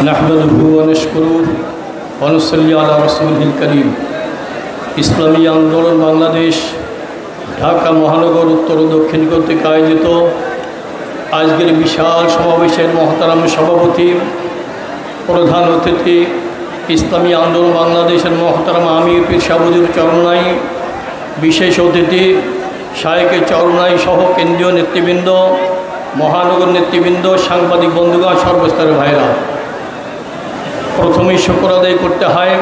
নাহমাদুহু ওয়া নাশকুরুহু ওয়া নুসাল্লি আলা রাসূলিল কারীম। ইসলামী আন্দোলন বাংলাদেশ ঢাকা মহানগর উত্তর ও দক্ষিণ কর্তৃক আয়োজিত আজকের বিশাল সমাবেশের মহতারাম সভাপতি, প্রধান অতিথি, ইসলামী আন্দোলন বাংলাদেশের মহতারাম আমির পীর শাহ হুজুর চরমনাই, বিশেষ অতিথি শায়েকে চরমনাই সহ কেন্দ্রীয় নেতৃবৃন্দ, মহানগর নেতৃবৃন্দ, সাংবাদিক বন্ধুগণ, সর্বস্তরের ভাইরা, প্রথমেই শুকর আদায় করতে হয়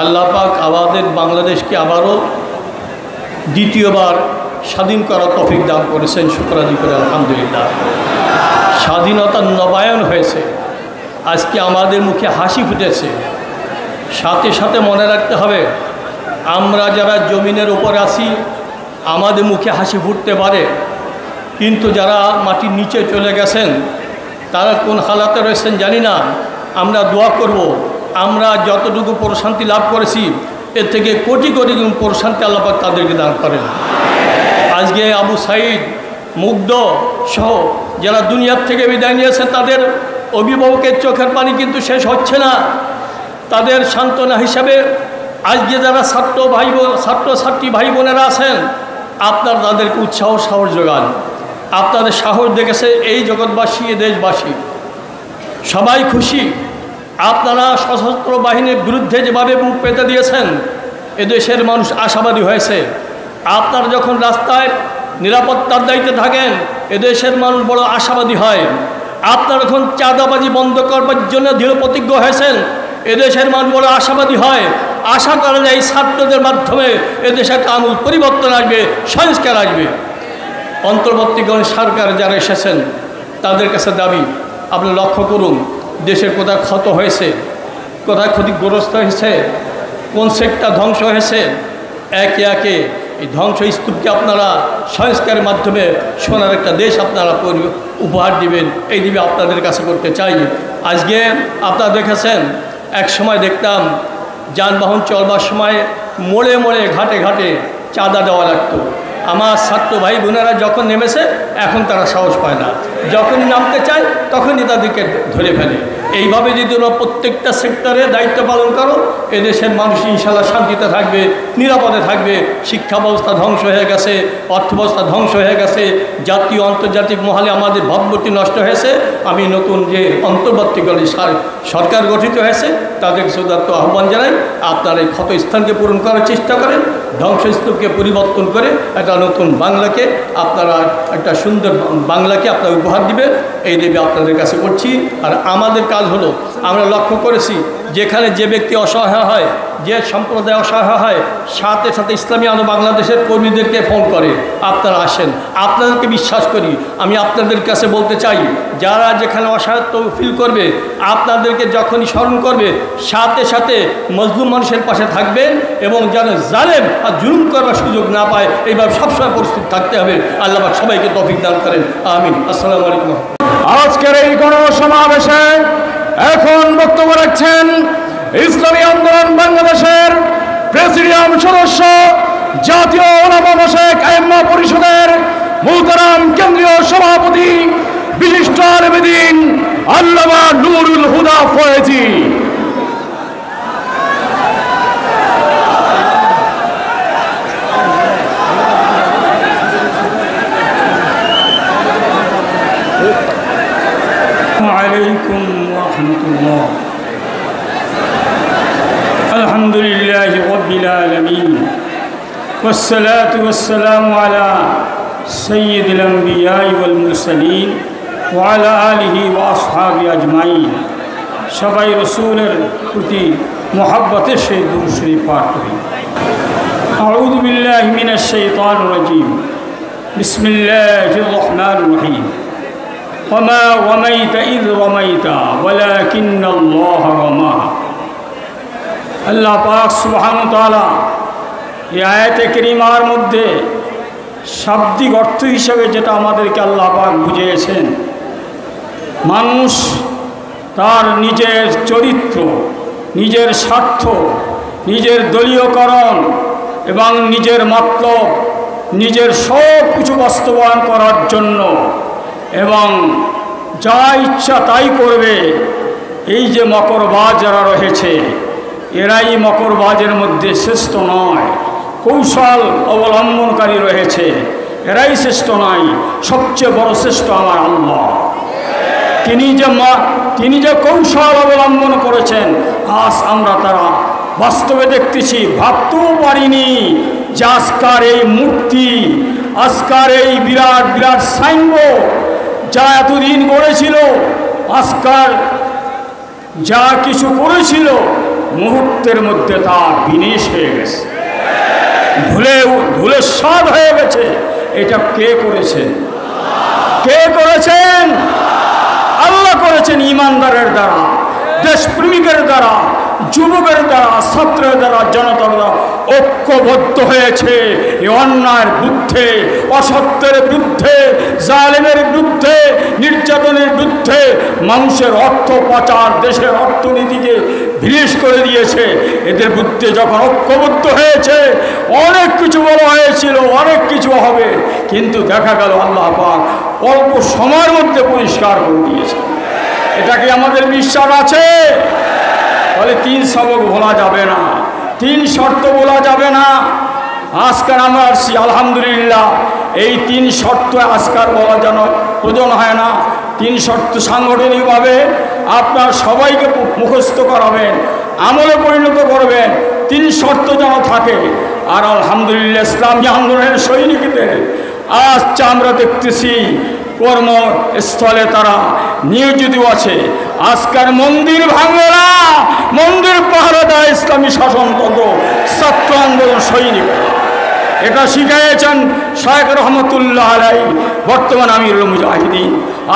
আল্লাহ পাক আমাদের বাংলাদেশকে আবারও দ্বিতীয়বার স্বাধীন করার তৌফিক দান করেছেন। শুকর আদায় করে আলহামদুলিল্লাহ। স্বাধীনতার নবায়ন হয়েছে, আজকে আমাদের মুখে হাসি ফুটেছে। সাথে সাথে মনে রাখতে হবে, আমরা যারা জমিনের উপর আছি আমাদের মুখে হাসি ফুটতে পারে, কিন্তু যারা মাটির নিচে চলে গেছেন তারা কোন হালাতে রয়েছেন জানি না। আমরা দোয়া করব, আমরা যতটুকু প্রশান্তি লাভ করেছি এর থেকে কোটি কোটি গুণ প্রশান্তি আল্লাহ পাক তাদেরকে দান করেন। আজকে আবু সাঈদ, মুগ্ধ সহ যারা দুনিয়ার থেকে বিদায় নিয়েছেন তাদের অভিভাবকের চোখের পানি কিন্তু শেষ হচ্ছে না। তাদের সান্ত্বনা হিসাবে আজকে যারা ছাত্রছাত্রী ভাই বোনেরা আছেন, আপনারা তাদেরকে উৎসাহ সাহস যোগান। আপনাদের সাহস দেখেছে এই জগৎবাসী, এ দেশবাসী সবাই খুশি। আপনারা সশস্ত্র বাহিনীর বিরুদ্ধে যেভাবে মুখ পেতে দিয়েছেন, এদেশের মানুষ আশাবাদী হয়েছে। আপনারা যখন রাস্তায় নিরাপত্তার দায়িত্বে থাকেন, এদেশের মানুষ বড় আশাবাদী হয়। আপনারা যখন চাঁদাবাজি বন্ধ করবার জন্য দৃঢ় প্রতিজ্ঞ হয়েছেন, এদেশের মানুষ বড় আশাবাদী হয়। আশা করা যায় ছাত্রদের মাধ্যমে এদেশে একটা আমূল পরিবর্তন আসবে, সংস্কার আসবে। অন্তর্বর্তীকালীন সরকার যারা এসেছেন তাদের কাছে দাবি, আপনি লক্ষ্য করুন দেশের কোথায় ক্ষত হয়েছে, কোথায় ক্ষতিগ্রস্ত হয়েছে, কোন সেক্টর ধ্বংস হয়েছে। একে একে এই ধ্বংস স্তূপকে আপনারা সংস্কারের মাধ্যমে সোনার একটা দেশ আপনারা উপহার দিবেন, এই দিবে আপনাদের কাছে করতে চাই। আজকে আপনারা দেখেছেন, এক সময় দেখতাম যানবাহন চলবার সময় মোড়ে মোড়ে ঘাটে ঘাটে চাঁদা দেওয়া লাগতো। আমার ছাত্র ভাই বোনেরা যখন নেমেছে এখন তারা সাহস পায় না, যখনই নামতে চায় তখনই তাদেরকে ধরে ফেলে। এইভাবে যদি তোমরা প্রত্যেকটা সেক্টরে দায়িত্ব পালন করো, এদেশের মানুষ ইনশাল্লাহ শান্তিতে থাকবে, নিরাপদে থাকবে। শিক্ষা ব্যবস্থা ধ্বংস হয়ে গেছে, অর্থব্যবস্থা ধ্বংস হয়ে গেছে, জাতীয় আন্তর্জাতিক মহলে আমাদের ভাবমূর্তি নষ্ট হয়েছে। আমি নতুন যে অন্তর্বর্তীকালীন সরকার গঠিত হয়েছে তাদেরকে সুদার্থ আহ্বান জানাই, আপনারা এই ক্ষত স্থানকে পূরণ করার চেষ্টা করেন, ধ্বংসস্তূপকে পরিবর্তন করে একটা নতুন বাংলাকে আপনারা, একটা সুন্দর বাংলাকে আপনারা উপহার দিবেন, এই দেবে আপনাদের কাছে করছি। আর আমাদের কাজ হলো, আমরা লক্ষ্য করেছি যেখানে যে ব্যক্তি অসহায় হয়, যে সম্প্রদায় অসহায় হয়, সাথে সাথে ইসলামী আন্দোলন বাংলাদেশের কর্মীদেরকে ফোন করে আপনারা আসেন। আপনাদেরকে বিশ্বাস করি। আমি আপনাদের কাছে বলতে চাই, যারা যেখানে অসহায়ত্ব ফিল করবে আপনাদেরকে যখনই স্মরণ করবে, সাথে সাথে মজলুম মানুষের পাশে থাকবেন এবং যেন জালেম আর জুলুম করবার সুযোগ না পায় এইভাবে সবসময় প্রস্তুত থাকতে হবে। আল্লাহ পাক সবাইকে তৌফিক দান করেন, আমিন। আসসালামু আলাইকুম। আজকের এই গণসমাবেশে এখন বক্তব্য রাখছেন ইসলামী আন্দোলন বাংলাদেশের প্রেসিডিয়াম সদস্য, জাতীয় ওলামা মাশায়েখ আইম্মা পরিষদের মুহতারাম কেন্দ্রীয় সভাপতি, বিশিষ্ট আলেমদ্বীন আল্লামা নুরুল হুদা ফয়েজী। عليكم ورحمة الله. الحمد لله رب العالمين والصلاة والسلام على سيد الأنبياء والمرسلين وعلى آله وأصحابه أجمعين. সবাই রসুলের প্রতি মোহাব্বতের সেই দুরূদ শরীফ পাঠ করি। أعوذ بالله من الشيطان الرجيم. بسم الله الرحمن الرحيم. وما رميت إذ رميت ولكن الله رمى. আল্লাহ পাক সুবহানাহু ওয়া তাআলা এই আয়াতে কারিমার মধ্যে শাব্দিক অর্থ হিসেবে যেটা আমাদেরকে আল্লাহ পাক বুঝিয়েছেন, মানুষ তার নিজের চরিত্র, নিজের স্বার্থ, নিজের দলীয়করণ এবং নিজের মতলব, নিজের সব কিছু বাস্তবায়ন করার জন্য এবং যা ইচ্ছা তাই করবে, এই যে মকরবাজ যারা রয়েছে, এরাই মকরবাজের মধ্যে শ্রেষ্ঠ নয়। কৌশল অবলম্বনকারী রয়েছে, এরাই শ্রেষ্ঠ নয়। সবচেয়ে বড় শ্রেষ্ঠ আমার আল্লাহ। তিনি যে কৌশল অবলম্বন করেছেন, আজ আমরা তারা বাস্তবে দেখতেছি। ভাবতেও পারিনি যে আজকার এই মূর্তি, আজকার এই বিরাট বিরাট সাইনবোর্ড যা এতদিন গড়েছিল, আজকার যা কিছু করেছিল, মুহূর্তের মধ্যে তা বিনাশ হয়ে গেছে, ধুলে সাদ হয়ে গেছে। এটা কে করেছেন? কে করেছেন? আল্লাহ করেছেন। ইমানদারের দ্বারা, দেশপ্রেমিকের দ্বারা, যুবকের দ্বারা, ছাত্রের দ্বারা, জনতার দ্বারা ঐক্যবদ্ধ হয়েছে এই অন্যায়ের বিরুদ্ধে, অসত্যের বিরুদ্ধে, জালেমের বিরুদ্ধে, নির্যাতনের বিরুদ্ধে। মানুষের অর্থ পাচার দেশের অর্থনীতিকে বিনাশ করে দিয়েছে। এদের বিরুদ্ধে যখন ঐক্যবদ্ধ হয়েছে, অনেক কিছু বলা হয়েছিল, অনেক কিছু হবে, কিন্তু দেখা গেল আল্লাহ পাক অল্প সময়ের মধ্যে পরিষ্কার করে দিয়েছে। এটা কি আমাদের বিশ্বাস আছে? বলে 3 সবক বলা যাবে না, 3 শর্ত বলা যাবে না। আজকাল আমরা আসছি আলহামদুলিল্লাহ, এই 3 শর্ত আজকাল বলা যেন প্রয়োজন হয় না। 3 শর্ত সাংগঠনিকভাবে আপনার সবাইকে মুখস্থ করাবেন, আমলে পরিণত করবেন। 3 শর্ত যেন থাকে। আর আলহামদুলিল্লাহ ইসলামী আন্দোলনের সৈনিকদের আজ আমরা দেখতেছি কর্মস্থলে তারা নিয়োজিত আছে। আজকাল মন্দির ভাঙবে না, মন্দির পাহারা দেয় ইসলামী শাসনতন্ত্র, ছাত্র আন্দোলন সৈনিক। এটা শিখিয়েছেন শায়েখ রহমতুল্লাহ আলাই, বর্তমান আমিরুল মুজাহিদিন।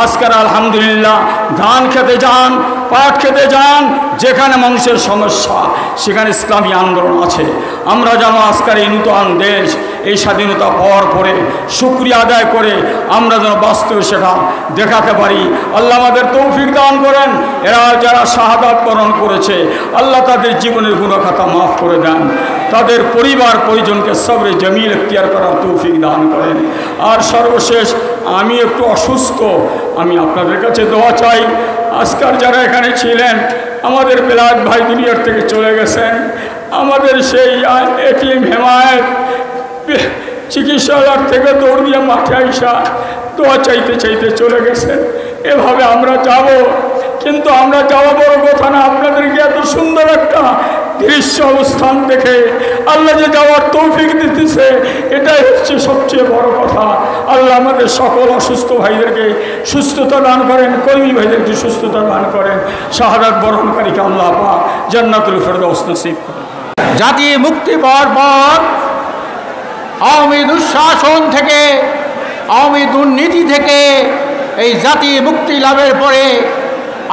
আজকাল আলহামদুলিল্লাহ ধান খেতে যান, পাট খেতে যান, যেখানে মানুষের সমস্যা সেখানে ইসলামী আন্দোলন আছে। আমরা যেন আজকাল এই নূতন দেশ, এই স্বাধীনতা পাওয়ার পরে শুকরিয়া আদায় করে আমরা যেন বাস্তবে সেটা দেখাতে পারি। আল্লাহ আমাদের তৌফিক দান করেন। এরা যারা শাহাদাত বরণ করেছে, আল্লাহ তাদের জীবনের গুণখাতা মাফ করে দেন, তাদের পরিবার পরিজনকে সবরে জমিল এখতিয়ার করার তৌফিক দান করেন। আর সর্বশেষ আমি একটু অসুস্থ, আমি আপনাদের কাছে দোয়া চাই। আজকাল যারা এখানে ছিলেন, আমাদের বেলায়েত ভাই দুনিয়ার থেকে চলে গেছেন, আমাদের সেই এটিএম হেমায়েত চিকিৎসালয় থেকে দৌড় দিয়ে মাঠে আইসা দোয়া চাইতে চাইতে চলে গেছেন। এভাবে আমরা যাব, কিন্তু আমরা যাওয়া বড় কথা না, আপনাদেরকে এত সুন্দর একটা দৃশ্য অবস্থান দেখে আল্লাহ যে যাওয়ার তৌফিক দিতেছে, এটাই হচ্ছে সবচেয়ে বড় কথা। আল্লাহ আমাদের সকল অসুস্থ ভাইদেরকে সুস্থতা দান করেন, কর্মী ভাইদেরকে সুস্থতা দান করেন। শাহাদাত বরণকারীকে আল্লাহ পাক জান্নাতুল ফেরদাউস নসিব করেন। জাতি মুক্তি পাওয়ার পর আওয়ামী দুঃশাসন থেকে, আওয়ামী দুর্নীতি থেকে এই জাতি মুক্তি লাভের পরে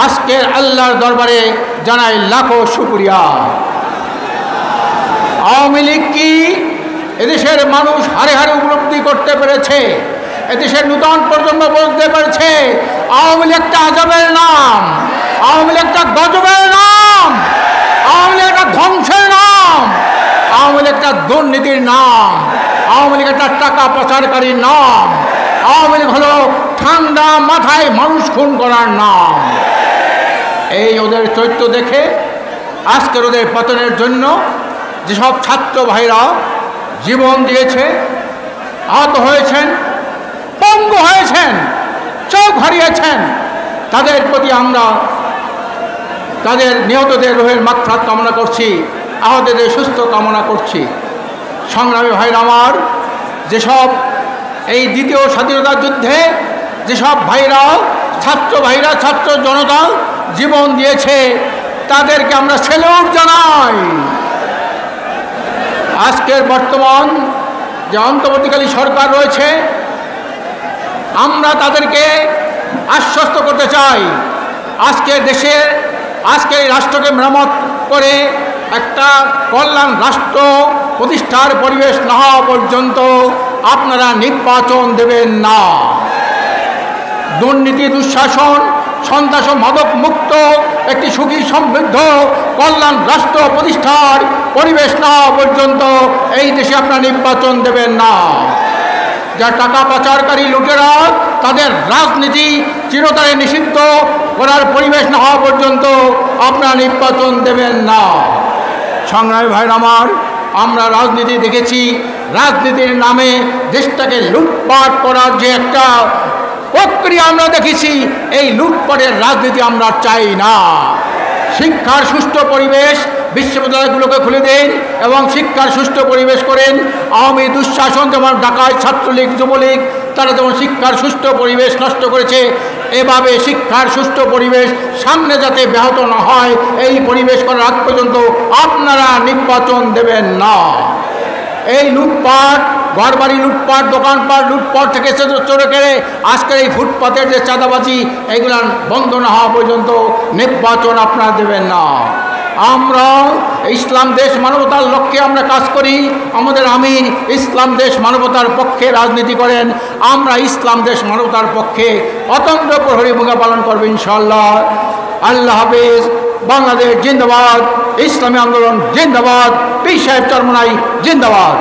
আজকের আল্লাহর দরবারে জানাই লাখো শুকরিয়া। আওয়ামী লীগ কি এদেশের মানুষ হারে হারে উপলব্ধি করতে পেরেছে, এদেশের নূতন প্রজন্ম বলতে পেরেছে আওয়ামী লীগ একটা আজবের নাম, আওয়ামী লীগ একটা গজবের নাম, আওয়ামী লীগ একটা ধ্বংসের নাম, আওয়ামী লীগ একটা দুর্নীতির নাম, আওয়ামী লীগ একটা টাকা পাচারকারীর নাম, আওয়ামী লীগ হলো ঠান্ডা মাথায় মানুষ খুন করার নাম। এই ওদের চরিত্র দেখে আজকের ওদের পতনের জন্য যেসব ছাত্র ভাইরা জীবন দিয়েছে, আহত হয়েছেন, পঙ্গু হয়েছেন, চোখ হারিয়েছেন, তাদের প্রতি আমরা তাদের নিহতদের রোহের মাগফিরাত কামনা করছি, আহতদের সুস্থ কামনা করছি। সংগ্রামী ভাইরা আমার, যেসব এই দ্বিতীয় স্বাধীনতা যুদ্ধে যেসব ভাইরা, ছাত্র ভাইরা, ছাত্র জনতা জীবন দিয়েছে, তাদেরকে আমরা সেলুট জানাই। আজকের বর্তমান যে অন্তর্বর্তীকালীন সরকার রয়েছে, আমরা তাদেরকে আশ্বস্ত করতে চাই, আজকের দেশের, আজকের রাষ্ট্রকে মেরামত করে একটা কল্যাণ রাষ্ট্র প্রতিষ্ঠার পরিবেশ না হওয়া পর্যন্ত আপনারা নির্বাচন দেবেন না। দুর্নীতি, দুঃশাসন, সন্ত্রাস, মাদক মুক্ত একটি সুখী সমৃদ্ধ কল্যাণ রাষ্ট্র প্রতিষ্ঠার পরিবেশ না হওয়া পর্যন্ত এই দেশে আপনারা নির্বাচন দেবেন না। যা টাকা পাচারকারী লুটেরা, তাদের রাজনীতি চিরতরে নিষিদ্ধ, করার পরিবেশ না হওয়া পর্যন্ত আপনারা নির্বাচন দেবেন না। সংগ্রামী ভাইরা আমার, আমরা রাজনীতি দেখেছি, রাজনীতির নামে দেশটাকে লুটপাট করার যে একটা প্রক্রিয়া আমরা দেখেছি, এই লুটপাটের রাজনীতি আমরা চাই না। শিক্ষার সুষ্ঠু পরিবেশ, বিশ্ববিদ্যালয়গুলোকে খুলে দেন এবং শিক্ষার সুষ্ঠু পরিবেশ করেন। আওয়ামী দুঃশাসন যেমন ঢাকায় ছাত্রলীগ, যুবলীগ, তারা যেমন শিক্ষার সুষ্ঠু পরিবেশ নষ্ট করেছে, এভাবে শিক্ষার সুষ্ঠু পরিবেশ সামনে যাতে ব্যাহত না হয়, এই পরিবেশ করার আগ পর্যন্ত আপনারা নির্বাচন দেবেন না। এই লুটপাট, ঘরবাড়ি লুটপাট, দোকানপাট লুটপাট থেকে চোরে কেড়ে আজকের এই ফুটপাতের যে চাঁদাবাজি, এগুলো বন্ধ না হওয়া পর্যন্ত নির্বাচন আপনারা দেবেন না। আমরা ইসলাম দেশ মানবতার লক্ষ্যে আমরা কাজ করি। আমাদের আমির ইসলাম দেশ মানবতার পক্ষে রাজনীতি করেন। আমরা ইসলাম দেশ মানবতার পক্ষে অতন্ত্র প্রহরী ভূমিকা পালন করব ইনশাআল্লাহ। আল্লাহ হাফেজ। বাংলাদেশ জিন্দাবাদ, ইসলামী আন্দোলন জিন্দাবাদ, পীর সাহেব চরমনাই জিন্দাবাদ।